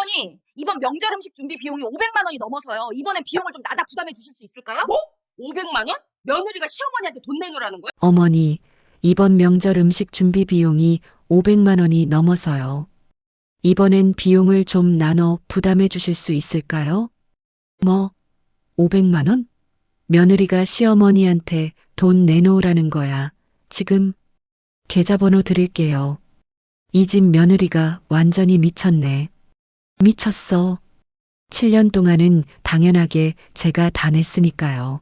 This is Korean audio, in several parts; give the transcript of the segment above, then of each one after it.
어머니, 이번 명절 음식 준비 비용이 500만 원이 넘어서요. 이번엔 비용을 좀 나다 부담해 주실 수 있을까요? 뭐? 500만 원? 며느리가 시어머니한테 돈 내놓으라는 거야? 어머니, 이번 명절 음식 준비 비용이 500만 원이 넘어서요. 이번엔 비용을 좀 나눠 부담해 주실 수 있을까요? 뭐, 500만 원? 며느리가 시어머니한테 돈 내놓으라는 거야. 지금 계좌번호 드릴게요. 이 집 며느리가 완전히 미쳤네. 미쳤어. 7년 동안은 당연하게 제가 다 냈으니까요.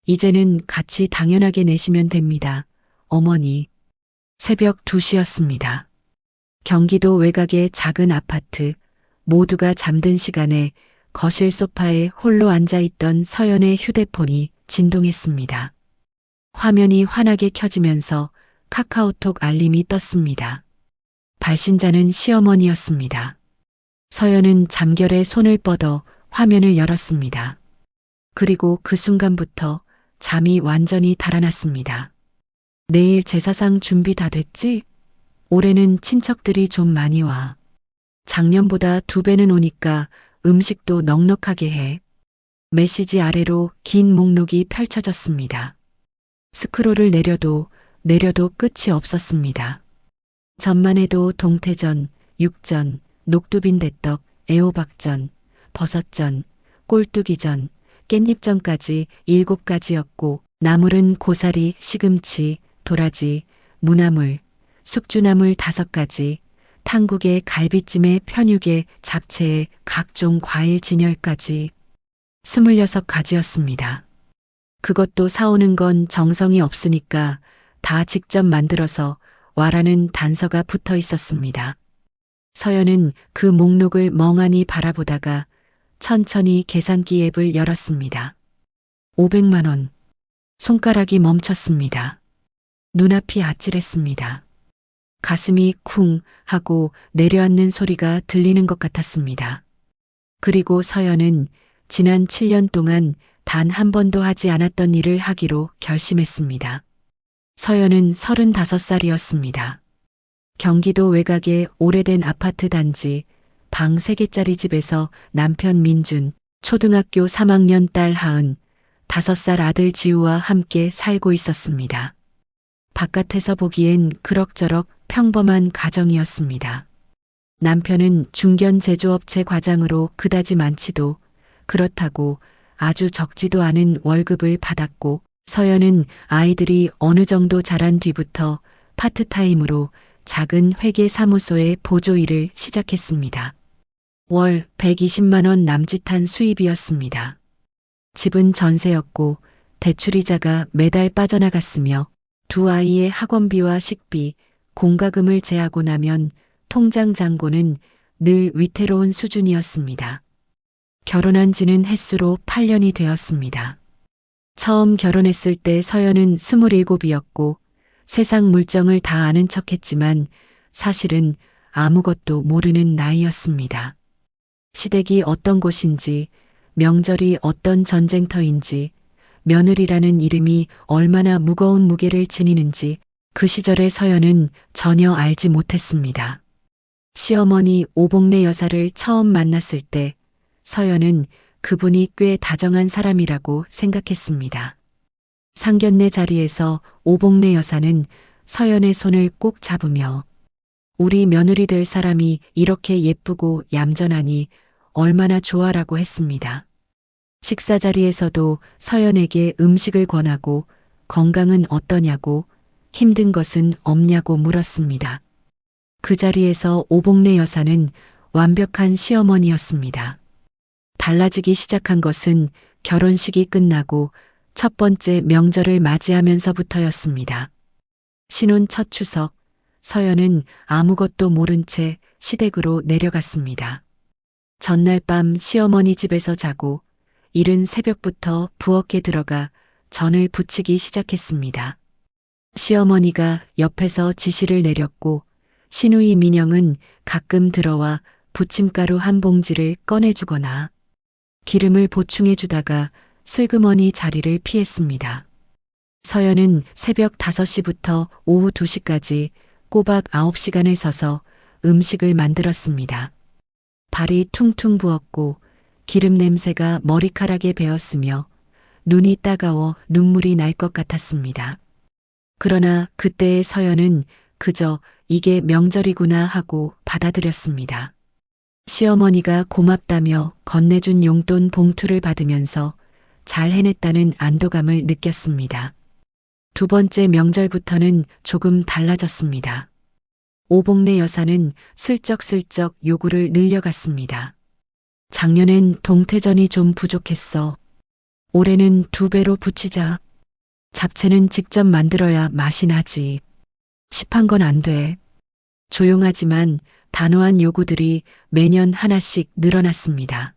이제는 같이 당연하게 내시면 됩니다. 어머니. 새벽 2시였습니다. 경기도 외곽의 작은 아파트, 모두가 잠든 시간에 거실 소파에 홀로 앉아있던 서연의 휴대폰이 진동했습니다. 화면이 환하게 켜지면서 카카오톡 알림이 떴습니다. 발신자는 시어머니였습니다. 서연은 잠결에 손을 뻗어 화면을 열었습니다. 그리고 그 순간부터 잠이 완전히 달아났습니다. 내일 제사상 준비 다 됐지? 올해는 친척들이 좀 많이 와. 작년보다 2배는 오니까 음식도 넉넉하게 해. 메시지 아래로 긴 목록이 펼쳐졌습니다. 스크롤을 내려도 끝이 없었습니다. 전만 해도 동태전, 육전, 녹두빈대떡, 애호박전, 버섯전, 꼴뚜기전, 깻잎전까지 7가지였고 나물은 고사리, 시금치, 도라지, 무나물, 숙주나물 5가지, 탕국에 갈비찜에 편육에 잡채에 각종 과일 진열까지 26가지였습니다. 그것도 사오는 건 정성이 없으니까 다 직접 만들어서 와라는 단서가 붙어 있었습니다. 서연은 그 목록을 멍하니 바라보다가 천천히 계산기 앱을 열었습니다. 500만 원. 손가락이 멈췄습니다. 눈앞이 아찔했습니다. 가슴이 쿵 하고 내려앉는 소리가 들리는 것 같았습니다. 그리고 서연은 지난 7년 동안 단 한 번도 하지 않았던 일을 하기로 결심했습니다. 서연은 35살이었습니다. 경기도 외곽의 오래된 아파트 단지 방 3개짜리 집에서 남편 민준, 초등학교 3학년 딸 하은, 5살 아들 지우와 함께 살고 있었습니다. 바깥에서 보기엔 그럭저럭 평범한 가정이었습니다. 남편은 중견 제조업체 과장으로 그다지 많지도 그렇다고 아주 적지도 않은 월급을 받았고 서연은 아이들이 어느 정도 자란 뒤부터 파트타임으로 작은 회계 사무소의 보조 일을 시작했습니다. 월 120만 원 남짓한 수입이었습니다. 집은 전세였고 대출이자가 매달 빠져나갔으며 2 아이의 학원비와 식비, 공과금을 제하고 나면 통장 잔고는 늘 위태로운 수준이었습니다. 결혼한 지는 햇수로 8년이 되었습니다. 처음 결혼했을 때 서연은 27이었고 세상 물정을 다 아는 척했지만 사실은 아무것도 모르는 나이였습니다. 시댁이 어떤 곳인지, 명절이 어떤 전쟁터인지, 며느리라는 이름이 얼마나 무거운 무게를 지니는지 그 시절의 서연은 전혀 알지 못했습니다. 시어머니 오복래 여사를 처음 만났을 때 서연은 그분이 꽤 다정한 사람이라고 생각했습니다. 상견례 자리에서 오복래 여사는 서연의 손을 꼭 잡으며 우리 며느리 될 사람이 이렇게 예쁘고 얌전하니 얼마나 좋아라고 했습니다. 식사 자리에서도 서연에게 음식을 권하고 건강은 어떠냐고 힘든 것은 없냐고 물었습니다. 그 자리에서 오복래 여사는 완벽한 시어머니였습니다. 달라지기 시작한 것은 결혼식이 끝나고 첫 번째 명절을 맞이하면서부터였습니다. 신혼 첫 추석, 서연은 아무것도 모른 채 시댁으로 내려갔습니다. 전날 밤 시어머니 집에서 자고 이른 새벽부터 부엌에 들어가 전을 부치기 시작했습니다. 시어머니가 옆에서 지시를 내렸고 시누이 민영은 가끔 들어와 부침가루 한 봉지를 꺼내주거나 기름을 보충해주다가 슬그머니 자리를 피했습니다. 서연은 새벽 5시부터 오후 2시까지 꼬박 9시간을 서서 음식을 만들었습니다. 발이 퉁퉁 부었고 기름 냄새가 머리카락에 배었으며 눈이 따가워 눈물이 날 것 같았습니다. 그러나 그때의 서연은 그저 이게 명절이구나 하고 받아들였습니다. 시어머니가 고맙다며 건네준 용돈 봉투를 받으면서 잘 해냈다는 안도감을 느꼈습니다. 두 번째 명절부터는 조금 달라졌습니다. 오복래 여사는 슬쩍슬쩍 요구를 늘려갔습니다. 작년엔 동태전이 좀 부족했어. 올해는 2배로 붙이자. 잡채는 직접 만들어야 맛이 나지. 습한 건 안 돼. 조용하지만 단호한 요구들이 매년 하나씩 늘어났습니다.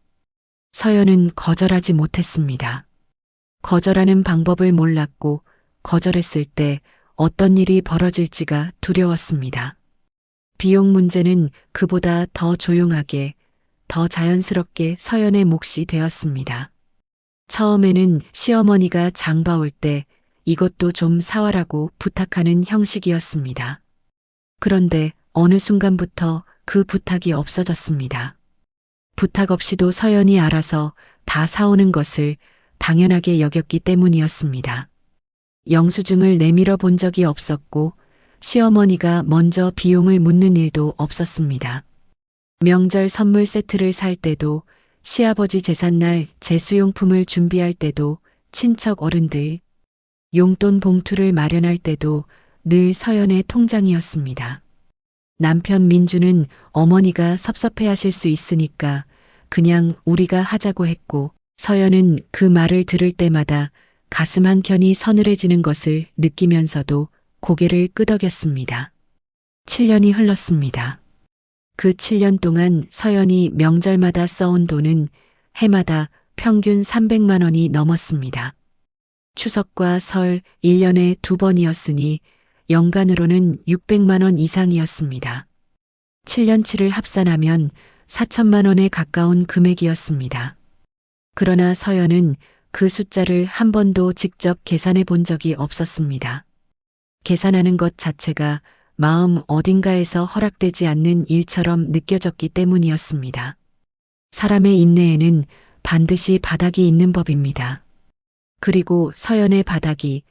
서연은 거절하지 못했습니다. 거절하는 방법을 몰랐고 거절했을 때 어떤 일이 벌어질지가 두려웠습니다. 비용 문제는 그보다 더 조용하게, 더 자연스럽게 서연의 몫이 되었습니다. 처음에는 시어머니가 장 봐올 때 이것도 좀 사와라고 부탁하는 형식이었습니다. 그런데 어느 순간부터 그 부탁이 없어졌습니다. 부탁 없이도 서연이 알아서 다 사오는 것을 당연하게 여겼기 때문이었습니다. 영수증을 내밀어 본 적이 없었고 시어머니가 먼저 비용을 묻는 일도 없었습니다. 명절 선물 세트를 살 때도 시아버지 제삿날 제수용품을 준비할 때도 친척 어른들, 용돈 봉투를 마련할 때도 늘 서연의 통장이었습니다. 남편 민주는 어머니가 섭섭해하실 수 있으니까 그냥 우리가 하자고 했고 서연은 그 말을 들을 때마다 가슴 한켠이 서늘해지는 것을 느끼면서도 고개를 끄덕였습니다. 7년이 흘렀습니다. 그 7년 동안 서연이 명절마다 써온 돈은 해마다 평균 300만 원이 넘었습니다. 추석과 설 1년에 2번이었으니 연간으로는 600만 원 이상이었습니다. 7년치를 합산하면 4천만 원에 가까운 금액이었습니다. 그러나 서연은 그 숫자를 한 번도 직접 계산해 본 적이 없었습니다. 계산하는 것 자체가 마음 어딘가에서 허락되지 않는 일처럼 느껴졌기 때문이었습니다. 사람의 인내에는 반드시 바닥이 있는 법입니다. 그리고 서연의 바닥이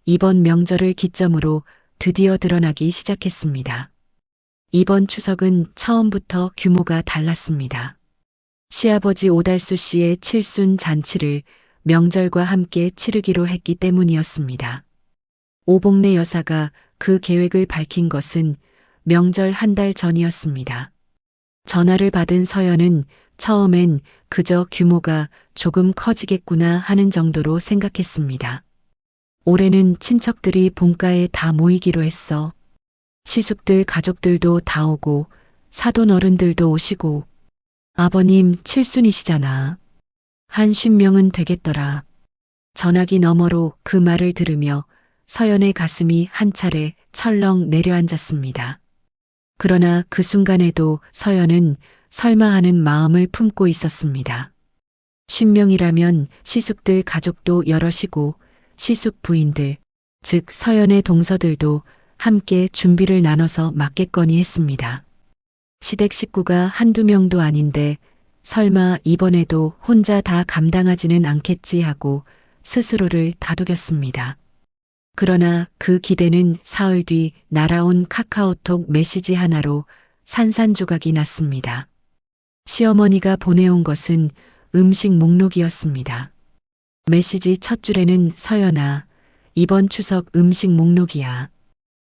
이번 명절을 기점으로 드디어 드러나기 시작했습니다. 이번 추석은 처음부터 규모가 달랐습니다. 시아버지 오달수 씨의 칠순 잔치를 명절과 함께 치르기로 했기 때문이었습니다. 오복래 여사가 그 계획을 밝힌 것은 명절 한 달 전이었습니다. 전화를 받은 서연은 처음엔 그저 규모가 조금 커지겠구나 하는 정도로 생각했습니다. 올해는 친척들이 본가에 다 모이기로 했어. 시숙들 가족들도 다 오고 사돈 어른들도 오시고 아버님 칠순이시잖아. 한 50명은 되겠더라. 전화기 너머로 그 말을 들으며 서연의 가슴이 한 차례 철렁 내려앉았습니다. 그러나 그 순간에도 서연은 설마 하는 마음을 품고 있었습니다. 50명이라면 시숙들 가족도 여럿이고 시숙 부인들, 즉 서연의 동서들도 함께 준비를 나눠서 맡겠거니 했습니다. 시댁 식구가 한두 명도 아닌데 설마 이번에도 혼자 다 감당하지는 않겠지 하고 스스로를 다독였습니다. 그러나 그 기대는 사흘 뒤 날아온 카카오톡 메시지 하나로 산산조각이 났습니다. 시어머니가 보내온 것은 음식 목록이었습니다. 메시지 첫 줄에는 서연아, 이번 추석 음식 목록이야.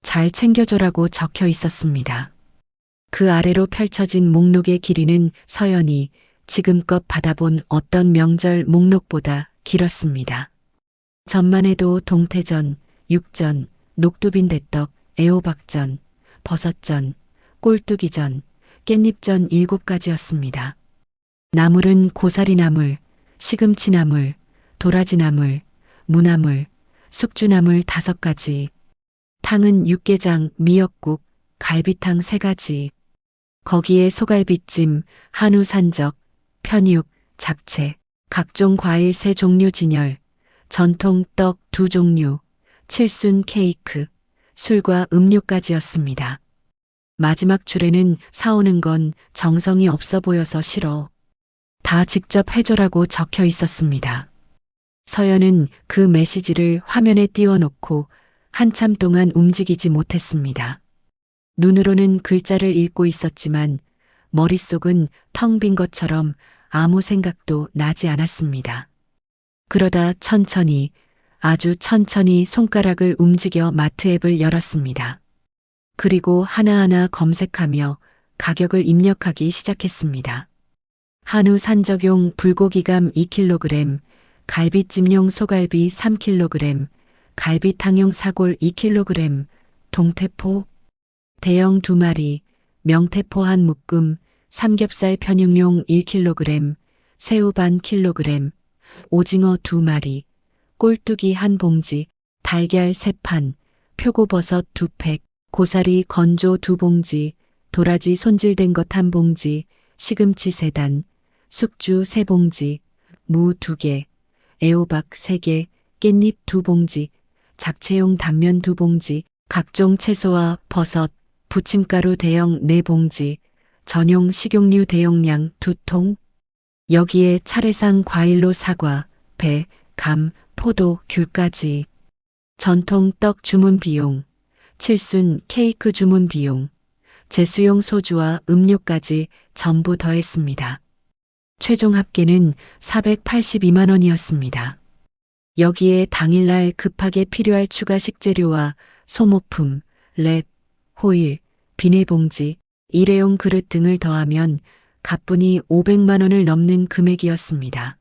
잘 챙겨줘라고 적혀 있었습니다. 그 아래로 펼쳐진 목록의 길이는 서연이 지금껏 받아본 어떤 명절 목록보다 길었습니다. 전만 해도 동태전, 육전, 녹두빈대떡, 애호박전, 버섯전, 꼴뚜기전, 깻잎전 7가지였습니다. 나물은 고사리나물, 시금치나물, 도라지나물, 무나물, 숙주나물 5가지, 탕은 육개장, 미역국, 갈비탕 3가지, 거기에 소갈비찜, 한우 산적, 편육, 잡채, 각종 과일 3종류 진열, 전통 떡 2종류, 칠순 케이크, 술과 음료까지였습니다. 마지막 줄에는 사오는 건 정성이 없어 보여서 싫어. 다 직접 해줘라고 적혀 있었습니다. 서연은 그 메시지를 화면에 띄워놓고 한참 동안 움직이지 못했습니다. 눈으로는 글자를 읽고 있었지만 머릿속은 텅 빈 것처럼 아무 생각도 나지 않았습니다. 그러다 천천히, 아주 천천히 손가락을 움직여 마트 앱을 열었습니다. 그리고 하나하나 검색하며 가격을 입력하기 시작했습니다. 한우 산적용 불고기감 2kg, 갈비찜용 소갈비 3kg, 갈비탕용 사골 2kg, 동태포, 대형 2마리, 명태포 한 묶음, 삼겹살 편육용 1kg, 새우 반 kg, 오징어 2마리, 꼴뚜기 한 봉지, 달걀 3판, 표고버섯 2팩, 고사리 건조 2봉지, 도라지 손질된 것 1봉지, 시금치 3단, 숙주 3봉지, 무 2개, 애호박 3개, 깻잎 2봉지, 잡채용 당면 2봉지, 각종 채소와 버섯, 부침가루 대형 4봉지, 전용 식용유 대용량 2통, 여기에 차례상 과일로 사과, 배, 감, 포도, 귤까지. 전통 떡 주문 비용, 칠순 케이크 주문 비용, 제수용 소주와 음료까지 전부 더했습니다. 최종 합계는 482만 원이었습니다. 여기에 당일날 급하게 필요할 추가 식재료와 소모품, 랩, 호일, 비닐봉지, 일회용 그릇 등을 더하면 가뿐히 500만 원을 넘는 금액이었습니다.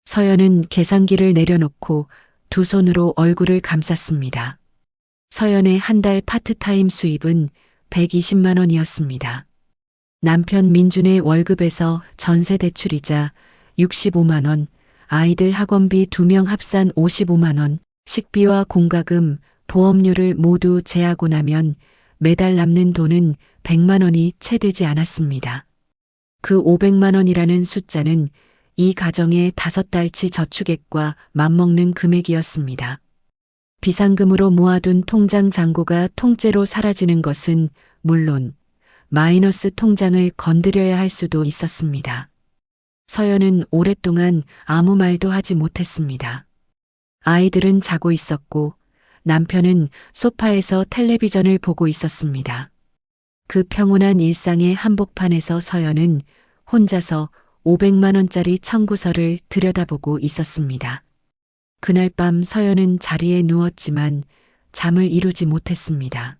서연은 계산기를 내려놓고 두 손으로 얼굴을 감쌌습니다. 서연의 한 달 파트타임 수입은 120만 원이었습니다. 남편 민준의 월급에서 전세 대출이자 65만 원, 아이들 학원비 2명 합산 55만 원, 식비와 공과금, 보험료를 모두 제하고 나면 매달 남는 돈은 100만 원이 채 되지 않았습니다. 그 500만 원이라는 숫자는 이 가정의 5달치 저축액과 맞먹는 금액이었습니다. 비상금으로 모아둔 통장 잔고가 통째로 사라지는 것은 물론 마이너스 통장을 건드려야 할 수도 있었습니다. 서연은 오랫동안 아무 말도 하지 못했습니다. 아이들은 자고 있었고 남편은 소파에서 텔레비전을 보고 있었습니다. 그 평온한 일상의 한복판에서 서연은 혼자서 500만 원짜리 청구서를 들여다보고 있었습니다. 그날 밤 서연은 자리에 누웠지만 잠을 이루지 못했습니다.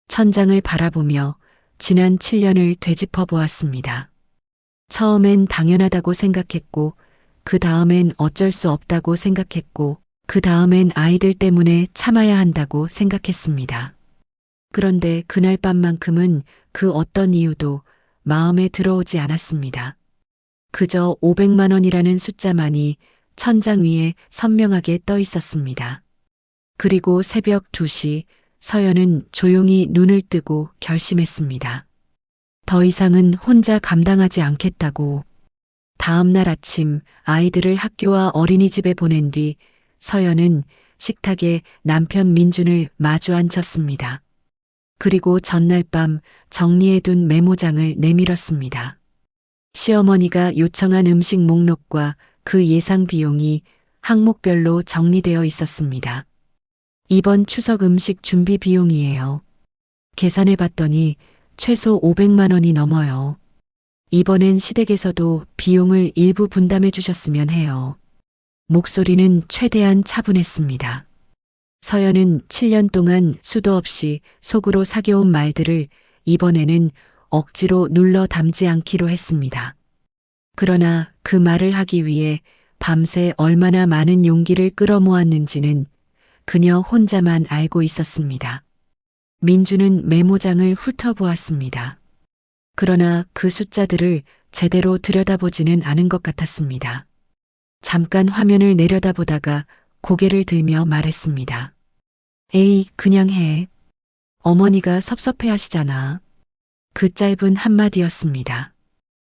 천장을 바라보며 지난 7년을 되짚어 보았습니다. 처음엔 당연하다고 생각했고, 그 다음엔 어쩔 수 없다고 생각했고, 그 다음엔 아이들 때문에 참아야 한다고 생각했습니다. 그런데 그날 밤만큼은 그 어떤 이유도 마음에 들어오지 않았습니다. 그저 500만 원이라는 숫자만이 천장 위에 선명하게 떠 있었습니다. 그리고 새벽 2시 서연은 조용히 눈을 뜨고 결심했습니다. 더 이상은 혼자 감당하지 않겠다고. 다음 날 아침 아이들을 학교와 어린이집에 보낸 뒤 서연은 식탁에 남편 민준을 마주 앉혔습니다. 그리고 전날 밤 정리해둔 메모장을 내밀었습니다. 시어머니가 요청한 음식 목록과 그 예상 비용이 항목별로 정리되어 있었습니다. 이번 추석 음식 준비 비용이에요. 계산해 봤더니 최소 500만 원이 넘어요. 이번엔 시댁에서도 비용을 일부 분담해 주셨으면 해요. 목소리는 최대한 차분했습니다. 서연은 7년 동안 수도 없이 속으로 사겨온 말들을 이번에는 억지로 눌러 담지 않기로 했습니다. 그러나 그 말을 하기 위해 밤새 얼마나 많은 용기를 끌어모았는지는 그녀 혼자만 알고 있었습니다. 민주는 메모장을 훑어보았습니다. 그러나 그 숫자들을 제대로 들여다보지는 않은 것 같았습니다. 잠깐 화면을 내려다보다가 고개를 들며 말했습니다. 에이, 그냥 해. 어머니가 섭섭해 하시잖아. 그 짧은 한마디였습니다.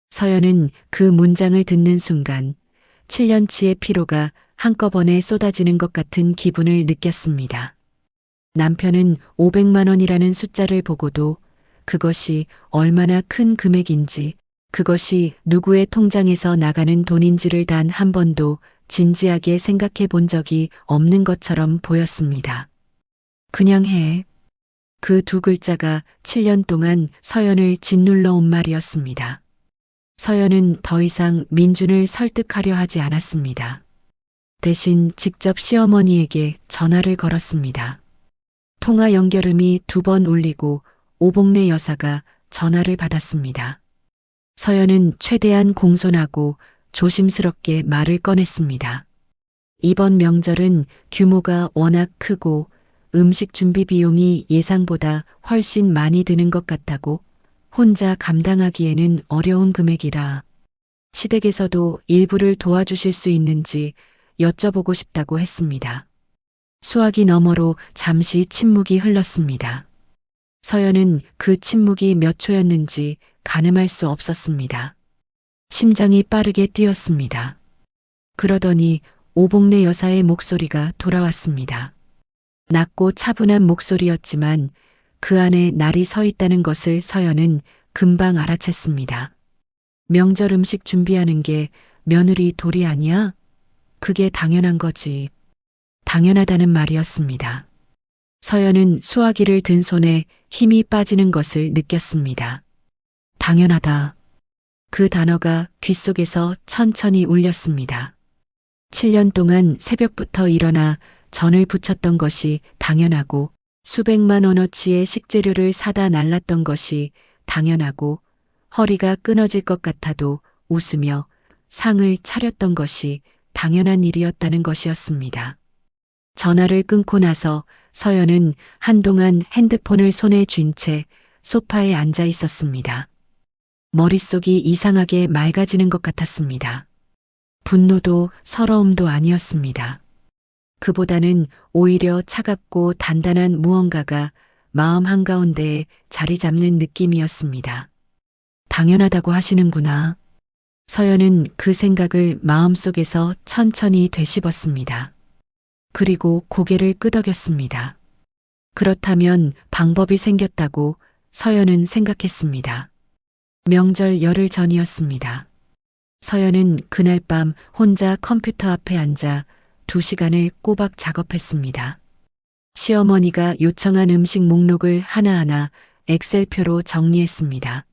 서연은 그 문장을 듣는 순간 7년치의 피로가 한꺼번에 쏟아지는 것 같은 기분을 느꼈습니다. 남편은 500만 원이라는 숫자를 보고도 그것이 얼마나 큰 금액인지, 그것이 누구의 통장에서 나가는 돈인지를 단 한 번도 진지하게 생각해 본 적이 없는 것처럼 보였습니다. 그냥 해. 그 두 글자가 7년 동안 서연을 짓눌러 온 말이었습니다. 서연은 더 이상 민준을 설득하려 하지 않았습니다. 대신 직접 시어머니에게 전화를 걸었습니다. 통화 연결음이 2번 울리고 오복래 여사가 전화를 받았습니다. 서연은 최대한 공손하고 조심스럽게 말을 꺼냈습니다. 이번 명절은 규모가 워낙 크고 음식 준비 비용이 예상보다 훨씬 많이 드는 것 같다고, 혼자 감당하기에는 어려운 금액이라 시댁에서도 일부를 도와주실 수 있는지 여쭤보고 싶다고 했습니다. 수화기 너머로 잠시 침묵이 흘렀습니다. 서연은 그 침묵이 몇 초였는지 가늠할 수 없었습니다. 심장이 빠르게 뛰었습니다. 그러더니 오복래 여사의 목소리가 돌아왔습니다. 낮고 차분한 목소리였지만 그 안에 날이 서 있다는 것을 서연은 금방 알아챘습니다. 명절 음식 준비하는 게 며느리 도리 아니야? 그게 당연한 거지. 당연하다는 말이었습니다. 서연은 수화기를 든 손에 힘이 빠지는 것을 느꼈습니다. 당연하다. 그 단어가 귓속에서 천천히 울렸습니다. 7년 동안 새벽부터 일어나 전을 부쳤던 것이 당연하고, 수백만 원어치의 식재료를 사다 날랐던 것이 당연하고, 허리가 끊어질 것 같아도 웃으며 상을 차렸던 것이 당연한 일이었다는 것이었습니다. 전화를 끊고 나서 서연은 한동안 핸드폰을 손에 쥔 채 소파에 앉아 있었습니다. 머릿속이 이상하게 맑아지는 것 같았습니다. 분노도 서러움도 아니었습니다. 그보다는 오히려 차갑고 단단한 무언가가 마음 한가운데에 자리 잡는 느낌이었습니다. 당연하다고 하시는구나. 서연은 그 생각을 마음속에서 천천히 되씹었습니다. 그리고 고개를 끄덕였습니다. 그렇다면 방법이 생겼다고 서연은 생각했습니다. 명절 열흘 전이었습니다. 서연은 그날 밤 혼자 컴퓨터 앞에 앉아 2시간을 꼬박 작업했습니다. 시어머니가 요청한 음식 목록을 하나하나 엑셀표로 정리했습니다.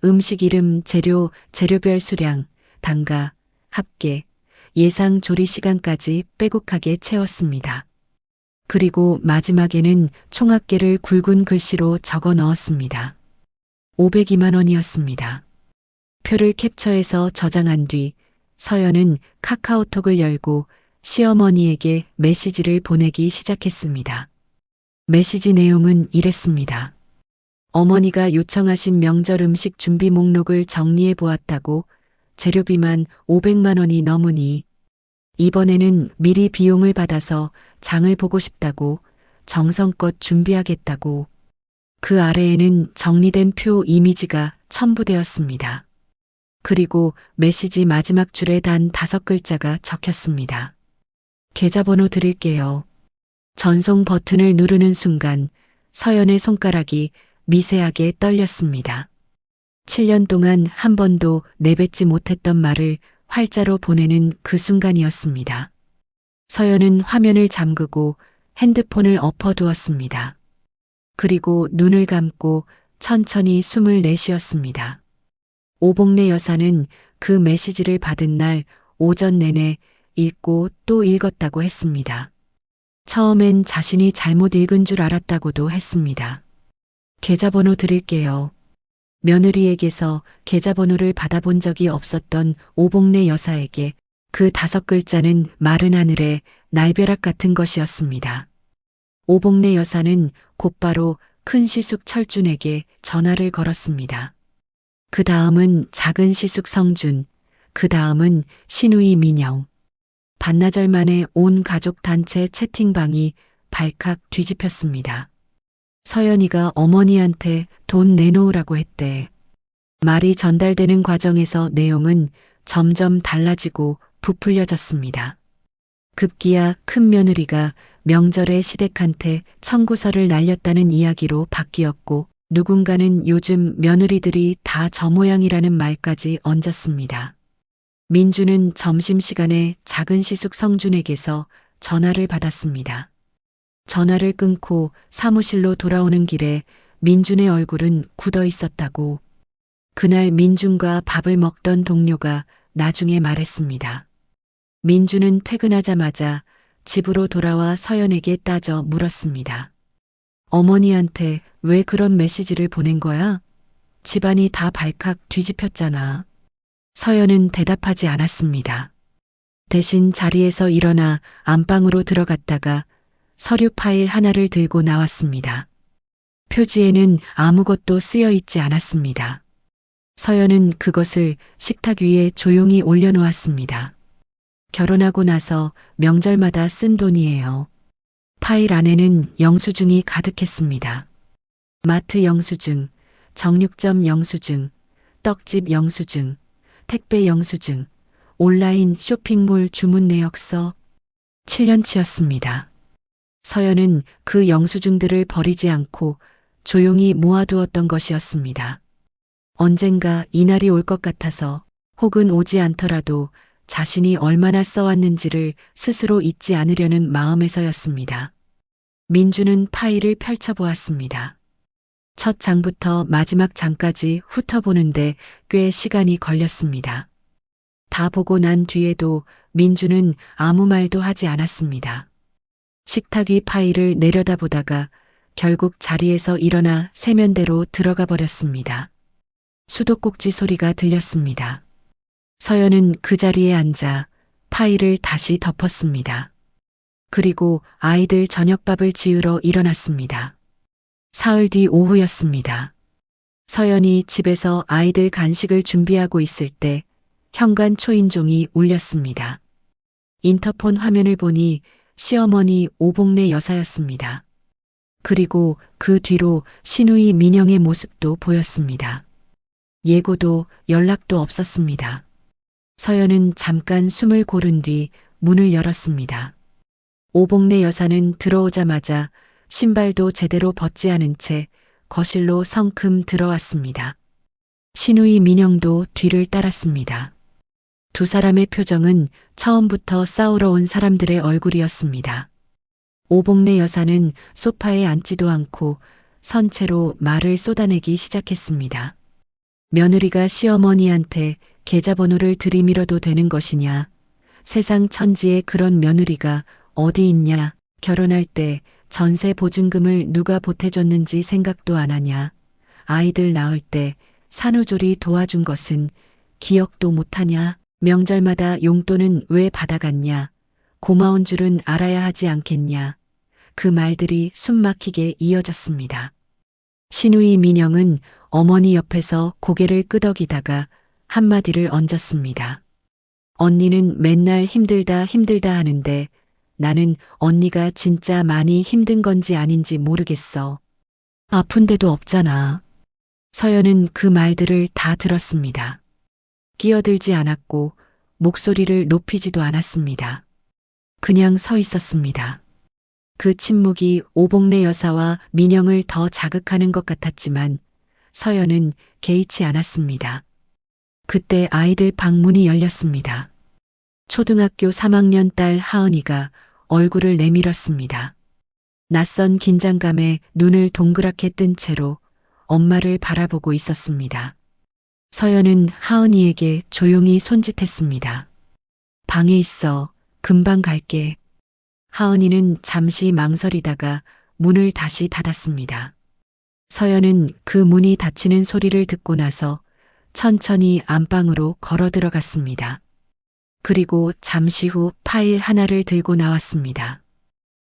음식 이름, 재료, 재료별 수량, 단가, 합계, 예상 조리 시간까지 빼곡하게 채웠습니다. 그리고 마지막에는 총합계를 굵은 글씨로 적어 넣었습니다. 502만 원이었습니다. 표를 캡처해서 저장한 뒤 서연은 카카오톡을 열고 시어머니에게 메시지를 보내기 시작했습니다. 메시지 내용은 이랬습니다. 어머니가 요청하신 명절 음식 준비 목록을 정리해 보았다고, 재료비만 500만 원이 넘으니 이번에는 미리 비용을 받아서 장을 보고 싶다고, 정성껏 준비하겠다고. 그 아래에는 정리된 표 이미지가 첨부되었습니다. 그리고 메시지 마지막 줄에 단 5글자가 적혔습니다. 계좌번호 드릴게요. 전송 버튼을 누르는 순간 서연의 손가락이 미세하게 떨렸습니다. 7년 동안 한 번도 내뱉지 못했던 말을 활자로 보내는 그 순간이었습니다. 서연은 화면을 잠그고 핸드폰을 엎어두었습니다. 그리고 눈을 감고 천천히 숨을 내쉬었습니다. 오복래 여사는 그 메시지를 받은 날 오전 내내 읽고 또 읽었다고 했습니다. 처음엔 자신이 잘못 읽은 줄 알았다고도 했습니다. 계좌번호 드릴게요. 며느리에게서 계좌번호를 받아본 적이 없었던 오복래 여사에게 그 5글자는 마른 하늘의 날벼락 같은 것이었습니다. 오복래 여사는 곧바로 큰 시숙 철준에게 전화를 걸었습니다. 그 다음은 작은 시숙 성준, 그 다음은 시누이 민영. 반나절 만에 온 가족 단체 채팅방이 발칵 뒤집혔습니다. 서연이가 어머니한테 돈 내놓으라고 했대. 말이 전달되는 과정에서 내용은 점점 달라지고 부풀려졌습니다. 급기야 큰 며느리가 명절에 시댁한테 청구서를 날렸다는 이야기로 바뀌었고, 누군가는 요즘 며느리들이 다 저 모양이라는 말까지 얹었습니다. 민주는 점심시간에 작은 시숙 성준에게서 전화를 받았습니다. 전화를 끊고 사무실로 돌아오는 길에 민준의 얼굴은 굳어 있었다고 그날 민준과 밥을 먹던 동료가 나중에 말했습니다. 민준은 퇴근하자마자 집으로 돌아와 서연에게 따져 물었습니다. 어머니한테 왜 그런 메시지를 보낸 거야? 집안이 다 발칵 뒤집혔잖아. 서연은 대답하지 않았습니다. 대신 자리에서 일어나 안방으로 들어갔다가 서류 파일 하나를 들고 나왔습니다. 표지에는 아무것도 쓰여 있지 않았습니다. 서연은 그것을 식탁 위에 조용히 올려놓았습니다. 결혼하고 나서 명절마다 쓴 돈이에요. 파일 안에는 영수증이 가득했습니다. 마트 영수증, 정육점 영수증, 떡집 영수증, 택배 영수증, 온라인 쇼핑몰 주문 내역서. 7년치였습니다. 서연은 그 영수증들을 버리지 않고 조용히 모아두었던 것이었습니다. 언젠가 이날이 올 것 같아서 혹은 오지 않더라도 자신이 얼마나 써왔는지를 스스로 잊지 않으려는 마음에서였습니다. 민주는 파일을 펼쳐보았습니다. 첫 장부터 마지막 장까지 훑어보는데 꽤 시간이 걸렸습니다. 다 보고 난 뒤에도 민주는 아무 말도 하지 않았습니다. 식탁 위 파일을 내려다보다가 결국 자리에서 일어나 세면대로 들어가 버렸습니다. 수도꼭지 소리가 들렸습니다. 서연은 그 자리에 앉아 파일을 다시 덮었습니다. 그리고 아이들 저녁밥을 지으러 일어났습니다. 사흘 뒤 오후였습니다. 서연이 집에서 아이들 간식을 준비하고 있을 때 현관 초인종이 울렸습니다. 인터폰 화면을 보니 시어머니 오복래 여사였습니다. 그리고 그 뒤로 시누이 민영의 모습도 보였습니다. 예고도 연락도 없었습니다. 서연은 잠깐 숨을 고른 뒤 문을 열었습니다. 오복래 여사는 들어오자마자 신발도 제대로 벗지 않은 채 거실로 성큼 들어왔습니다. 시누이 민영도 뒤를 따랐습니다. 두 사람의 표정은 처음부터 싸우러 온 사람들의 얼굴이었습니다. 오복래 여사는 소파에 앉지도 않고 선체로 말을 쏟아내기 시작했습니다. 며느리가 시어머니한테 계좌번호를 들이밀어도 되는 것이냐? 세상 천지에 그런 며느리가 어디 있냐? 결혼할 때 전세 보증금을 누가 보태줬는지 생각도 안 하냐? 아이들 낳을 때 산후조리 도와준 것은 기억도 못하냐? 명절마다 용돈은 왜 받아갔냐? 고마운 줄은 알아야 하지 않겠냐? 그 말들이 숨막히게 이어졌습니다. 시누이 민영은 어머니 옆에서 고개를 끄덕이다가 한마디를 얹었습니다. 언니는 맨날 힘들다 힘들다 하는데 나는 언니가 진짜 많이 힘든 건지 아닌지 모르겠어. 아픈 데도 없잖아. 서연은 그 말들을 다 들었습니다. 끼어들지 않았고 목소리를 높이지도 않았습니다. 그냥 서 있었습니다. 그 침묵이 오복래 여사와 민영을 더 자극하는 것 같았지만 서연은 개의치 않았습니다. 그때 아이들 방문이 열렸습니다. 초등학교 3학년 딸 하은이가 얼굴을 내밀었습니다. 낯선 긴장감에 눈을 동그랗게 뜬 채로 엄마를 바라보고 있었습니다. 서연은 하은이에게 조용히 손짓했습니다. 방에 있어. 금방 갈게. 하은이는 잠시 망설이다가 문을 다시 닫았습니다. 서연은 그 문이 닫히는 소리를 듣고 나서 천천히 안방으로 걸어 들어갔습니다. 그리고 잠시 후 파일 하나를 들고 나왔습니다.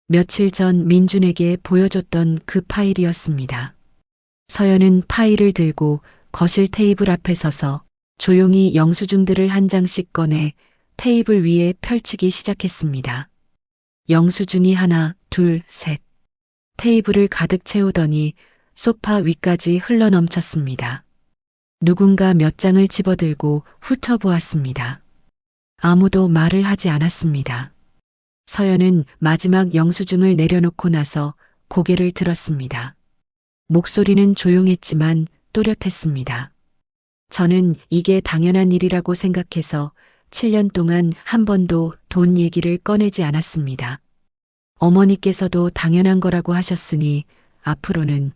며칠 전 민준에게 보여줬던 그 파일이었습니다. 서연은 파일을 들고 거실 테이블 앞에 서서 조용히 영수증들을 한 장씩 꺼내 테이블 위에 펼치기 시작했습니다. 영수증이 하나, 둘, 셋. 테이블을 가득 채우더니 소파 위까지 흘러넘쳤습니다. 누군가 몇 장을 집어들고 훑어보았습니다. 아무도 말을 하지 않았습니다. 서연은 마지막 영수증을 내려놓고 나서 고개를 들었습니다. 목소리는 조용했지만 또렷했습니다. 저는 이게 당연한 일이라고 생각해서 7년 동안 한 번도 돈 얘기를 꺼내지 않았습니다. 어머니께서도 당연한 거라고 하셨으니 앞으로는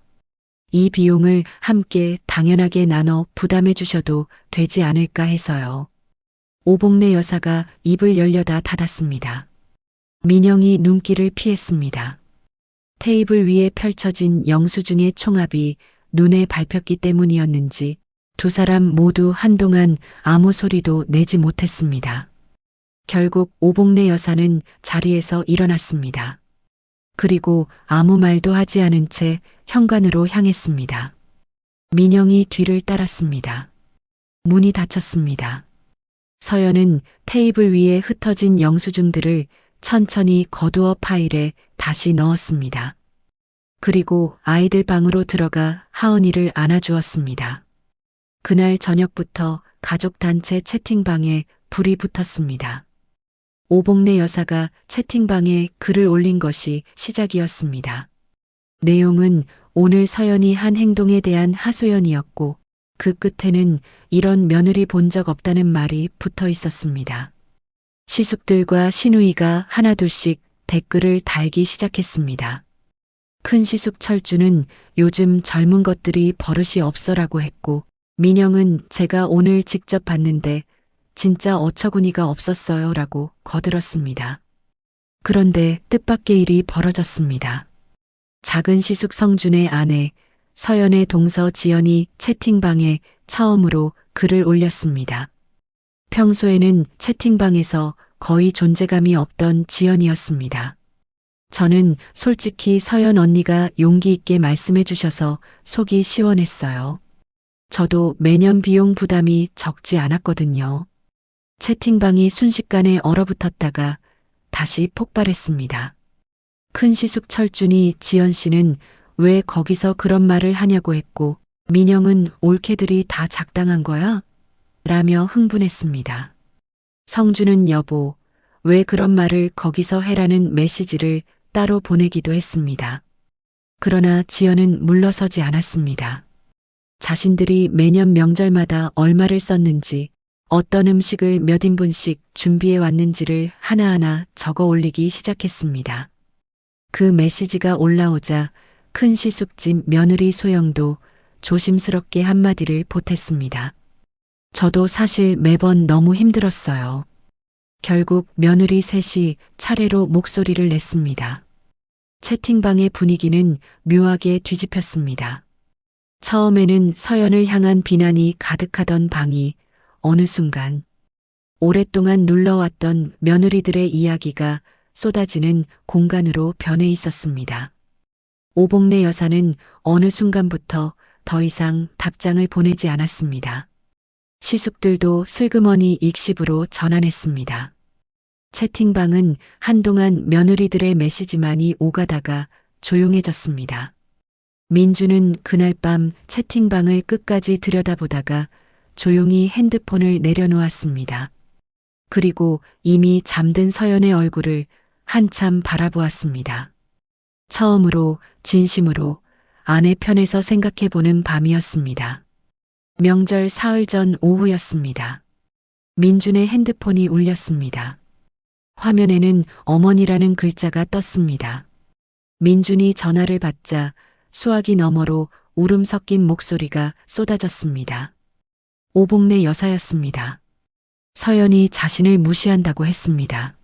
이 비용을 함께 당연하게 나눠 부담해 주셔도 되지 않을까 해서요. 오복래 여사가 입을 열려다 닫았습니다. 민영이 눈길을 피했습니다. 테이블 위에 펼쳐진 영수증의 총합이 눈에 밟혔기 때문이었는지 두 사람 모두 한동안 아무 소리도 내지 못했습니다. 결국 오복래 여사는 자리에서 일어났습니다. 그리고 아무 말도 하지 않은 채 현관으로 향했습니다. 민영이 뒤를 따랐습니다. 문이 닫혔습니다. 서연은 테이블 위에 흩어진 영수증들을 천천히 거두어 파일에 다시 넣었습니다. 그리고 아이들 방으로 들어가 하은이를 안아주었습니다. 그날 저녁부터 가족단체 채팅방에 불이 붙었습니다. 오복래 여사가 채팅방에 글을 올린 것이 시작이었습니다. 내용은 오늘 서연이 한 행동에 대한 하소연이었고 그 끝에는 이런 며느리 본 적 없다는 말이 붙어 있었습니다. 시숙들과 시누이가 하나둘씩 댓글을 달기 시작했습니다. 큰 시숙 철주는 요즘 젊은 것들이 버릇이 없어라고 했고 민영은 제가 오늘 직접 봤는데 진짜 어처구니가 없었어요 라고 거들었습니다. 그런데 뜻밖의 일이 벌어졌습니다. 작은 시숙 성준의 아내 서연의 동서 지연이 채팅방에 처음으로 글을 올렸습니다. 평소에는 채팅방에서 거의 존재감이 없던 지연이었습니다. 저는 솔직히 서연 언니가 용기 있게 말씀해 주셔서 속이 시원했어요. 저도 매년 비용 부담이 적지 않았거든요. 채팅방이 순식간에 얼어붙었다가 다시 폭발했습니다. 큰 시숙 철준이 지연 씨는 왜 거기서 그런 말을 하냐고 했고 민영은 올케들이 다 작당한 거야? 라며 흥분했습니다. 성준은 여보, 왜 그런 말을 거기서 해라는 메시지를 따로 보내기도 했습니다. 그러나 지연은 물러서지 않았습니다. 자신들이 매년 명절마다 얼마를 썼는지 어떤 음식을 몇 인분씩 준비해 왔는지를 하나하나 적어 올리기 시작했습니다. 그 메시지가 올라오자 큰 시숙집 며느리 소영도 조심스럽게 한마디를 보탰습니다. 저도 사실 매번 너무 힘들었어요. 결국 며느리 셋이 차례로 목소리를 냈습니다. 채팅방의 분위기는 묘하게 뒤집혔습니다. 처음에는 서연을 향한 비난이 가득하던 방이 어느 순간 오랫동안 눌러왔던 며느리들의 이야기가 쏟아지는 공간으로 변해 있었습니다. 오복래 여사는 어느 순간부터 더 이상 답장을 보내지 않았습니다. 시숙들도 슬그머니 익십으로 전환했습니다. 채팅방은 한동안 며느리들의 메시지만이 오가다가 조용해졌습니다. 민주는 그날 밤 채팅방을 끝까지 들여다보다가 조용히 핸드폰을 내려놓았습니다. 그리고 이미 잠든 서연의 얼굴을 한참 바라보았습니다. 처음으로 진심으로 아내 편에서 생각해보는 밤이었습니다. 명절 사흘 전 오후였습니다. 민준의 핸드폰이 울렸습니다. 화면에는 어머니라는 글자가 떴습니다. 민준이 전화를 받자 수화기 너머로 울음 섞인 목소리가 쏟아졌습니다. 오복래 여사였습니다. 서연이 자신을 무시한다고 했습니다.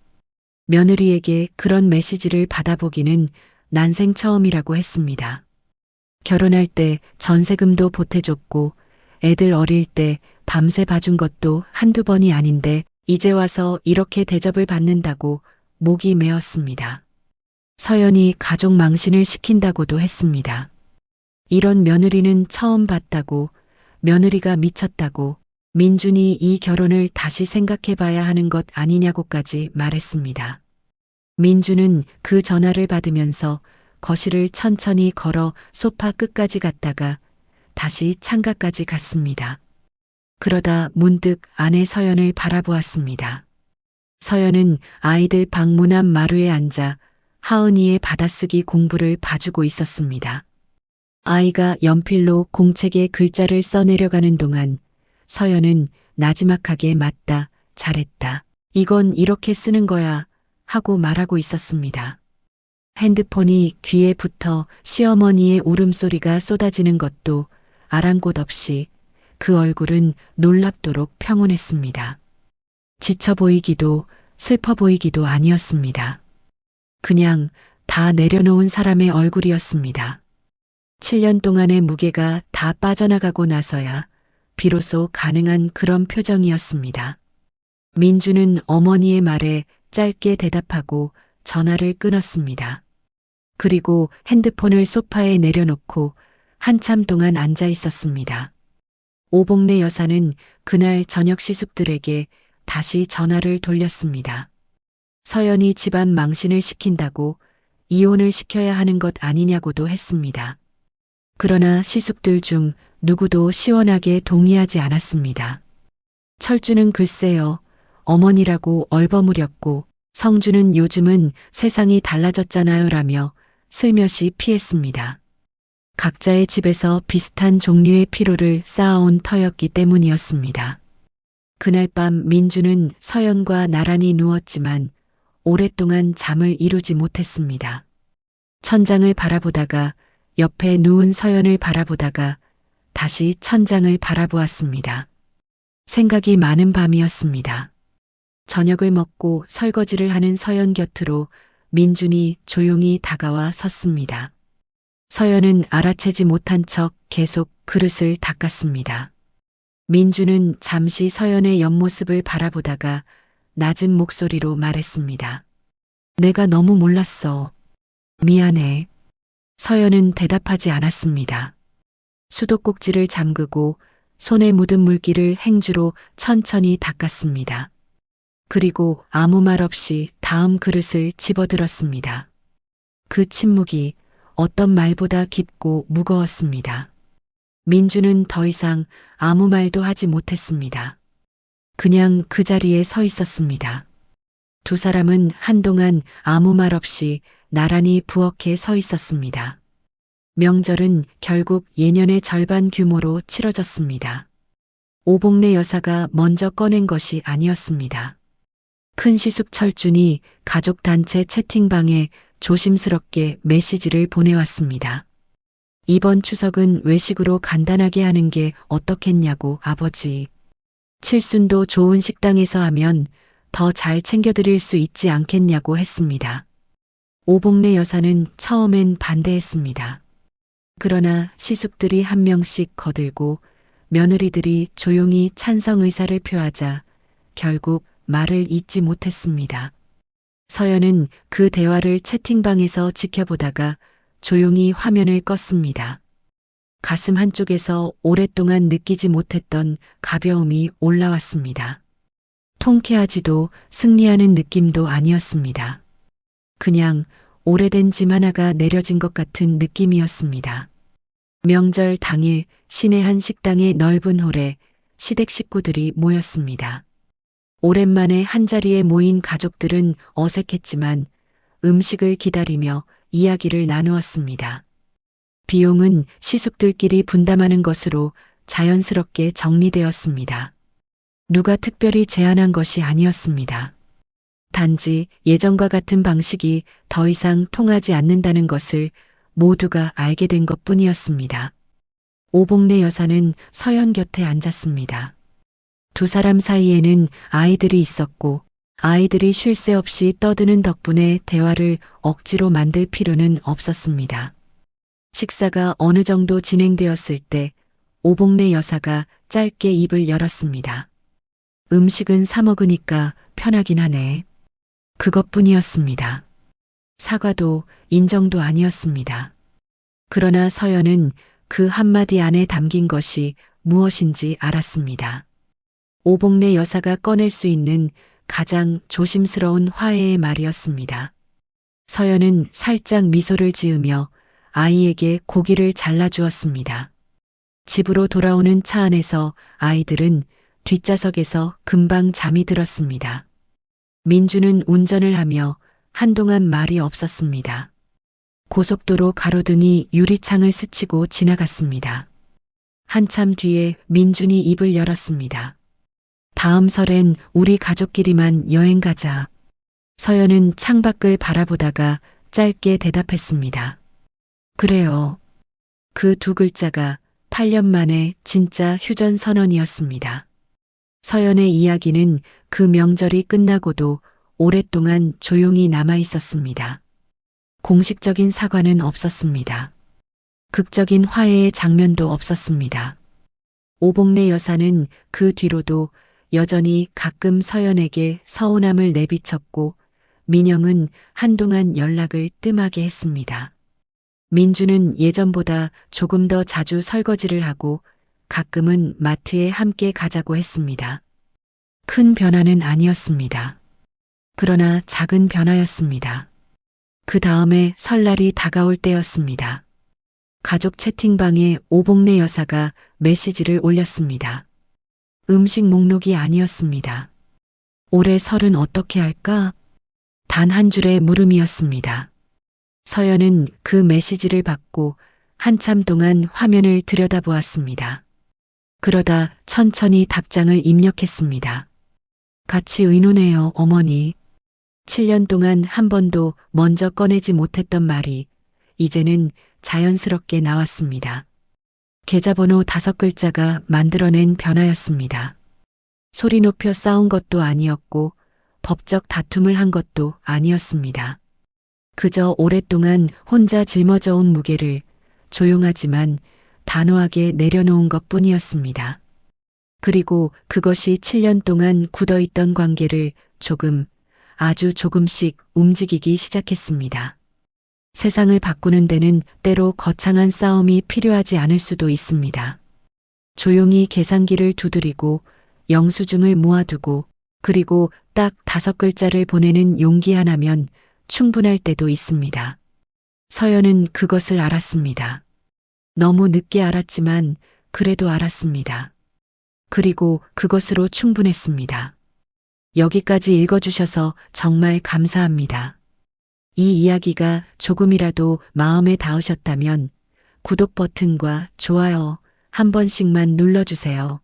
며느리에게 그런 메시지를 받아보기는 난생 처음이라고 했습니다. 결혼할 때 전세금도 보태줬고 애들 어릴 때 밤새 봐준 것도 한두 번이 아닌데 이제 와서 이렇게 대접을 받는다고 목이 메었습니다. 서연이 가족 망신을 시킨다고도 했습니다. 이런 며느리는 처음 봤다고, 며느리가 미쳤다고, 민준이 이 결혼을 다시 생각해봐야 하는 것 아니냐고까지 말했습니다. 민준은 그 전화를 받으면서 거실을 천천히 걸어 소파 끝까지 갔다가 다시 창가까지 갔습니다. 그러다 문득 아내 서연을 바라보았습니다. 서연은 아이들 방 문 앞 마루에 앉아 하은이의 받아쓰기 공부를 봐주고 있었습니다. 아이가 연필로 공책에 글자를 써내려가는 동안 서연은 나지막하게 맞다, 잘했다. 이건 이렇게 쓰는 거야 하고 말하고 있었습니다. 핸드폰이 귀에 붙어 시어머니의 울음소리가 쏟아지는 것도 아랑곳 없이 그 얼굴은 놀랍도록 평온했습니다. 지쳐 보이기도 슬퍼 보이기도 아니었습니다. 그냥 다 내려놓은 사람의 얼굴이었습니다. 7년 동안의 무게가 다 빠져나가고 나서야 비로소 가능한 그런 표정이었습니다. 민주는 어머니의 말에 짧게 대답하고 전화를 끊었습니다. 그리고 핸드폰을 소파에 내려놓고 한참 동안 앉아 있었습니다. 오복래 여사는 그날 저녁 시숙들에게 다시 전화를 돌렸습니다. 서연이 집안 망신을 시킨다고 이혼을 시켜야 하는 것 아니냐고도 했습니다. 그러나 시숙들 중 누구도 시원하게 동의하지 않았습니다. 철주는 글쎄요, 어머니라고 얼버무렸고 성주는 요즘은 세상이 달라졌잖아요 라며 슬며시 피했습니다. 각자의 집에서 비슷한 종류의 피로를 쌓아온 터였기 때문이었습니다. 그날 밤 민주는 서연과 나란히 누웠지만 오랫동안 잠을 이루지 못했습니다. 천장을 바라보다가 옆에 누운 서연을 바라보다가 다시 천장을 바라보았습니다. 생각이 많은 밤이었습니다. 저녁을 먹고 설거지를 하는 서연 곁으로 민준이 조용히 다가와 섰습니다. 서연은 알아채지 못한 척 계속 그릇을 닦았습니다. 민주는 잠시 서연의 옆모습을 바라보다가 낮은 목소리로 말했습니다. 내가 너무 몰랐어. 미안해. 서연은 대답하지 않았습니다. 수도꼭지를 잠그고 손에 묻은 물기를 행주로 천천히 닦았습니다. 그리고 아무 말 없이 다음 그릇을 집어들었습니다. 그 침묵이 어떤 말보다 깊고 무거웠습니다. 민주는 더 이상 아무 말도 하지 못했습니다. 그냥 그 자리에 서 있었습니다. 두 사람은 한동안 아무 말 없이 나란히 부엌에 서 있었습니다. 명절은 결국 예년의 절반 규모로 치러졌습니다. 오복래 여사가 먼저 꺼낸 것이 아니었습니다. 큰 시숙 철준이 가족단체 채팅방에 조심스럽게 메시지를 보내왔습니다. 이번 추석은 외식으로 간단하게 하는 게 어떻겠냐고 아버지. 칠순도 좋은 식당에서 하면 더 잘 챙겨드릴 수 있지 않겠냐고 했습니다. 오복래 여사는 처음엔 반대했습니다. 그러나 시숙들이 한 명씩 거들고 며느리들이 조용히 찬성 의사를 표하자 결국 말을 잇지 못했습니다. 서연은 그 대화를 채팅방에서 지켜보다가 조용히 화면을 껐습니다. 가슴 한쪽에서 오랫동안 느끼지 못했던 가벼움이 올라왔습니다. 통쾌하지도 승리하는 느낌도 아니었습니다. 그냥 오래된 짐 하나가 내려진 것 같은 느낌이었습니다. 명절 당일 시내 한 식당의 넓은 홀에 시댁 식구들이 모였습니다. 오랜만에 한자리에 모인 가족들은 어색했지만 음식을 기다리며 이야기를 나누었습니다. 비용은 시숙들끼리 분담하는 것으로 자연스럽게 정리되었습니다. 누가 특별히 제안한 것이 아니었습니다. 단지 예전과 같은 방식이 더 이상 통하지 않는다는 것을 모두가 알게 된 것뿐이었습니다. 오복래 여사는 서연 곁에 앉았습니다. 두 사람 사이에는 아이들이 있었고 아이들이 쉴 새 없이 떠드는 덕분에 대화를 억지로 만들 필요는 없었습니다. 식사가 어느 정도 진행되었을 때 오복래 여사가 짧게 입을 열었습니다. 음식은 사 먹으니까 편하긴 하네. 그것뿐이었습니다. 사과도 인정도 아니었습니다. 그러나 서연은 그 한마디 안에 담긴 것이 무엇인지 알았습니다. 오복래 여사가 꺼낼 수 있는 가장 조심스러운 화해의 말이었습니다. 서연은 살짝 미소를 지으며 아이에게 고기를 잘라주었습니다. 집으로 돌아오는 차 안에서 아이들은 뒷좌석에서 금방 잠이 들었습니다. 민주는 운전을 하며 한동안 말이 없었습니다. 고속도로 가로등이 유리창을 스치고 지나갔습니다. 한참 뒤에 민준이 입을 열었습니다. 다음 설엔 우리 가족끼리만 여행 가자. 서연은 창밖을 바라보다가 짧게 대답했습니다. 그래요. 그 두 글자가 8년 만에 진짜 휴전 선언이었습니다. 서연의 이야기는 그 명절이 끝나고도 오랫동안 조용히 남아 있었습니다. 공식적인 사과는 없었습니다. 극적인 화해의 장면도 없었습니다. 오복래 여사는 그 뒤로도 여전히 가끔 서연에게 서운함을 내비쳤고 민영은 한동안 연락을 뜸하게 했습니다. 민주는 예전보다 조금 더 자주 설거지를 하고 가끔은 마트에 함께 가자고 했습니다. 큰 변화는 아니었습니다. 그러나 작은 변화였습니다. 그 다음에 설날이 다가올 때였습니다. 가족 채팅방에 오복래 여사가 메시지를 올렸습니다. 음식 목록이 아니었습니다. 올해 설은 어떻게 할까? 단 한 줄의 물음이었습니다. 서연은 그 메시지를 받고 한참 동안 화면을 들여다보았습니다. 그러다 천천히 답장을 입력했습니다. 같이 의논해요, 어머니. 7년 동안 한 번도 먼저 꺼내지 못했던 말이 이제는 자연스럽게 나왔습니다. 계좌번호 5글자가 만들어낸 변화였습니다. 소리 높여 싸운 것도 아니었고 법적 다툼을 한 것도 아니었습니다. 그저 오랫동안 혼자 짊어져 온 무게를 조용하지만 단호하게 내려놓은 것뿐이었습니다. 그리고 그것이 7년 동안 굳어있던 관계를 아주 조금씩 움직이기 시작했습니다. 세상을 바꾸는 데는 때로 거창한 싸움이 필요하지 않을 수도 있습니다. 조용히 계산기를 두드리고 영수증을 모아두고 그리고 딱 5글자를 보내는 용기 하나면 충분할 때도 있습니다. 서연은 그것을 알았습니다. 너무 늦게 알았지만 그래도 알았습니다. 그리고 그것으로 충분했습니다. 여기까지 읽어주셔서 정말 감사합니다. 이 이야기가 조금이라도 마음에 닿으셨다면 구독 버튼과 좋아요 한 번씩만 눌러주세요.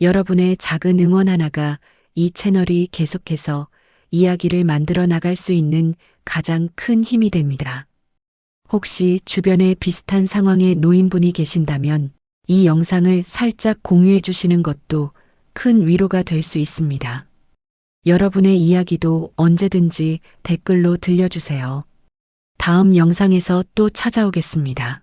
여러분의 작은 응원 하나가 이 채널이 계속해서 이야기를 만들어 나갈 수 있는 가장 큰 힘이 됩니다. 혹시 주변에 비슷한 상황에 놓인 분이 계신다면 이 영상을 살짝 공유해 주시는 것도 큰 위로가 될 수 있습니다. 여러분의 이야기도 언제든지 댓글로 들려주세요. 다음 영상에서 또 찾아오겠습니다.